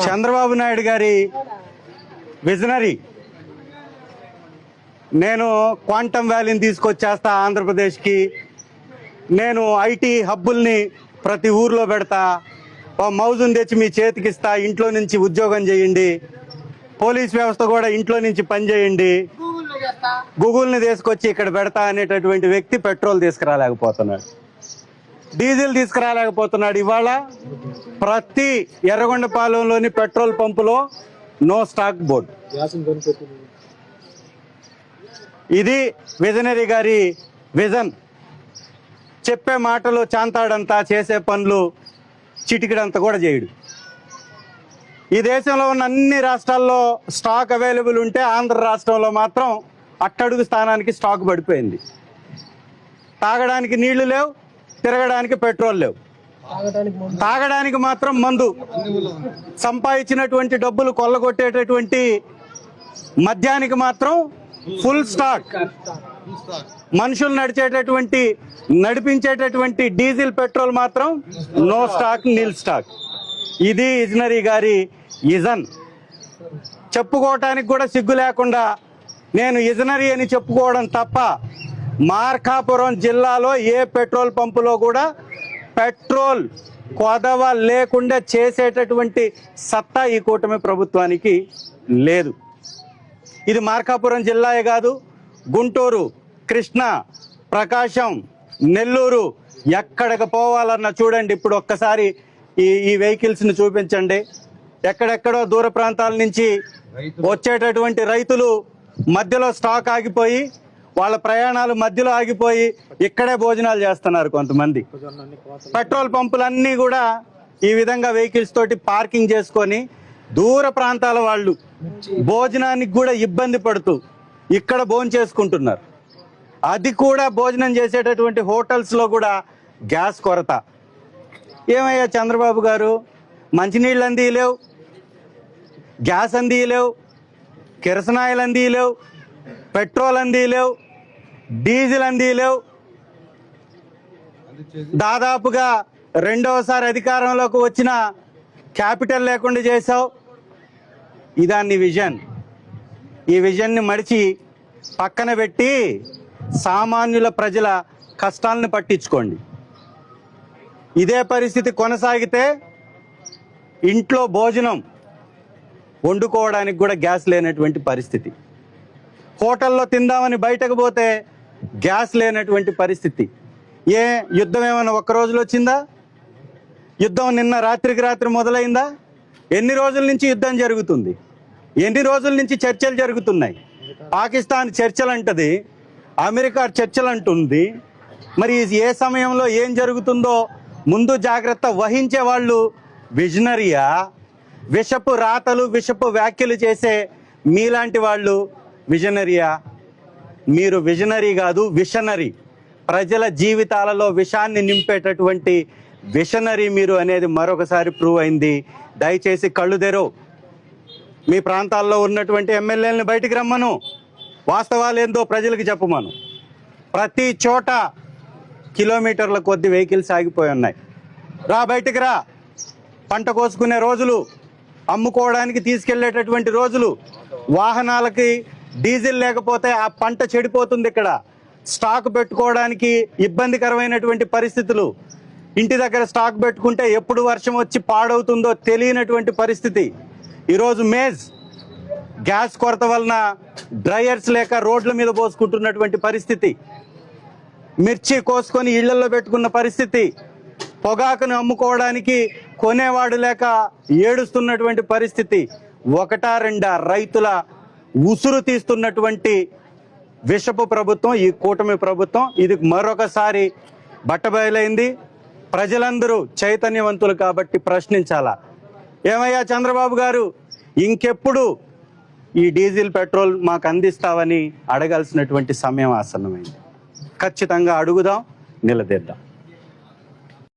చంద్రబాబు నాయుడు గారి విజనరీ. నేను క్వాంటమ్ వ్యాలీని తీసుకొచ్చేస్తా ఆంధ్రప్రదేశ్కి, నేను ఐటీ హబ్బుల్ని ప్రతి ఊర్లో పెడతా, ఓ మౌజుని తెచ్చి మీ చేతికి ఇస్తా, ఇంట్లో నుంచి ఉద్యోగం చేయండి, పోలీస్ వ్యవస్థ కూడా ఇంట్లో నుంచి పనిచేయండి, గూగుల్ని తీసుకొచ్చి ఇక్కడ పెడతా అనేటటువంటి వ్యక్తి పెట్రోల్ తీసుకురాలేకపోతున్నాడు, డీజిల్ తీసుకురాలేకపోతున్నాడు. ఇవాళ ప్రతి ఎర్రగొండపాలెంలోని పెట్రోల్ పంపులో నో స్టాక్ బోర్డు. ఇది విజనరీ గారి విజన్. చెప్పే మాటలు చాంతాడంతా, చేసే పనులు చిటికిడంతా కూడా చేయడు. ఈ దేశంలో ఉన్న అన్ని రాష్ట్రాల్లో స్టాక్ అవైలబుల్ ఉంటే ఆంధ్ర రాష్ట్రంలో మాత్రం అట్టడుగు స్థానానికి స్టాక్ పడిపోయింది. తాగడానికి నీళ్లు లేవు, తిరగడానికి పెట్రోల్ లేవు, తాగడానికి మాత్రం మందు, సంపాదించినటువంటి డబ్బులు కొల్లగొట్టేటటువంటి మద్యానికి మాత్రం ఫుల్ స్టాక్, మనుషులు నడిపించేటటువంటి డీజిల్ పెట్రోల్ మాత్రం నో స్టాక్, నిల్ స్టాక్. ఇది విజనరీ గారి విజన్. చెప్పుకోవటానికి కూడా సిగ్గు లేకుండా నేను విజనరీ అని చెప్పుకోవడం తప్ప మార్కాపురం జిల్లాలో ఏ పెట్రోల్ పంపులో కూడా పెట్రోల్ కొదవ లేకుండా చేసేటటువంటి సత్తా ఈ కూటమి ప్రభుత్వానికి లేదు. ఇది మార్కాపురం జిల్లాయే కాదు, గుంటూరు, కృష్ణా, ప్రకాశం, నెల్లూరు, ఎక్కడికి పోవాలన్నా చూడండి. ఇప్పుడు ఒక్కసారి ఈ వెహికల్స్ని చూపించండి. ఎక్కడెక్కడో దూర ప్రాంతాల నుంచి వచ్చేటటువంటి రైతులు మధ్యలో స్టాక్ ఆగిపోయి, వాళ్ళ ప్రయాణాలు మధ్యలో ఆగిపోయి ఇక్కడే భోజనాలు చేస్తున్నారు. కొంతమంది పెట్రోల్ పంపులన్నీ కూడా ఈ విధంగా వెహికల్స్ తోటి పార్కింగ్ చేసుకొని దూర ప్రాంతాల వాళ్ళు భోజనానికి కూడా ఇబ్బంది పడుతూ ఇక్కడ భోజనం చేసుకుంటున్నారు. అది కూడా భోజనం చేసేటటువంటి హోటల్స్లో కూడా గ్యాస్ కొరత. ఏమయ్యా చంద్రబాబు గారు, మంచినీళ్ళు అందియలేవు, గ్యాస్ అందియలేవు, కిరసనాయిలు అందియలేవు, పెట్రోల్ అందియలేవు, డీజిల్ అందియలేవు, దాదాపుగా రెండవసారి అధికారంలోకి వచ్చిన క్యాపిటల్ లేకుండా చేశావు. ఇదాన్ని విజన్. ఈ విజన్ని మడిచి పక్కన పెట్టి సామాన్యుల ప్రజల కష్టాలను పట్టించుకోండి. ఇదే పరిస్థితి కొనసాగితే ఇంట్లో భోజనం వండుకోవడానికి కూడా గ్యాస్ లేనటువంటి పరిస్థితి, హోటల్లో తిందామని బయటకు పోతే గ్యాస్ లేనటువంటి పరిస్థితి. యుద్ధం ఏమైనా ఒక్క రోజులో వచ్చిందా? యుద్ధం నిన్న రాత్రికి రాత్రి మొదలైందా? ఎన్ని రోజుల నుంచి యుద్ధం జరుగుతుంది? ఎన్ని రోజుల నుంచి చర్చలు జరుగుతున్నాయి? పాకిస్తాన్ చర్చలు అంటది, అమెరికా చర్చలు అంటుంది. మరి ఏ సమయంలో ఏం జరుగుతుందో ముందు జాగ్రత్త వహించే వాళ్ళు విజనరీయా? విషపు రాతలు, విషపు వ్యాఖ్యలు చేసే మీలాంటి వాళ్ళు విజనరీయా? మీరు విజనరీ కాదు, విషనరీ. ప్రజల జీవితాలలో విషాన్ని నింపేటటువంటి విషనరీ మీరు అనేది మరొకసారి ప్రూవ్ అయింది. దయచేసి కళ్ళు తెరవు. మీ ప్రాంతాల్లో ఉన్నటువంటి ఎమ్మెల్యేలని బయటికి రమ్మను, వాస్తవాలు ఏందో ప్రజలకు చెప్పమను. ప్రతి చోట కిలోమీటర్ల కొద్ది వెహికల్స్ ఆగిపోయి ఉన్నాయి. రా, బయటికి రా. పంట కోసుకునే రోజులు, అమ్ముకోవడానికి తీసుకెళ్లేటటువంటి రోజులు, వాహనాలకి డీజిల్ లేకపోతే ఆ పంట చెడిపోతుంది. ఇక్కడ స్టాక్ పెట్టుకోవడానికి ఇబ్బందికరమైనటువంటి పరిస్థితులు. ఇంటి దగ్గర స్టాక్ పెట్టుకుంటే ఎప్పుడు వర్షం వచ్చి పాడవుతుందో తెలియనటువంటి పరిస్థితి. ఈరోజు మేజ్ గ్యాస్ కొరత వలన డ్రైయర్స్ లేక రోడ్ల మీద పోసుకుంటున్నటువంటి పరిస్థితి. మిర్చి కోసుకొని ఇళ్లలో పెట్టుకున్న పరిస్థితి. పొగాకును అమ్ముకోవడానికి కొనేవాడు లేక ఏడుస్తున్నటువంటి పరిస్థితి. ఒకటా రెండా రైతుల ఉసురు తీస్తున్నటువంటి విషపు ప్రభుత్వం ఈ కూటమి ప్రభుత్వం. ఇది మరొకసారి బట్టబయలైంది. ప్రజలందరూ చైతన్యవంతులు కాబట్టి ప్రశ్నించాలా. ఏమయ్యా చంద్రబాబు గారు, ఇంకెప్పుడు ఈ డీజిల్ పెట్రోల్ మాకు అందిస్తావని అడగాల్సినటువంటి సమయం ఆసన్నమైంది. ఖచ్చితంగా అడుగుదాం, నిలదీద్దాం.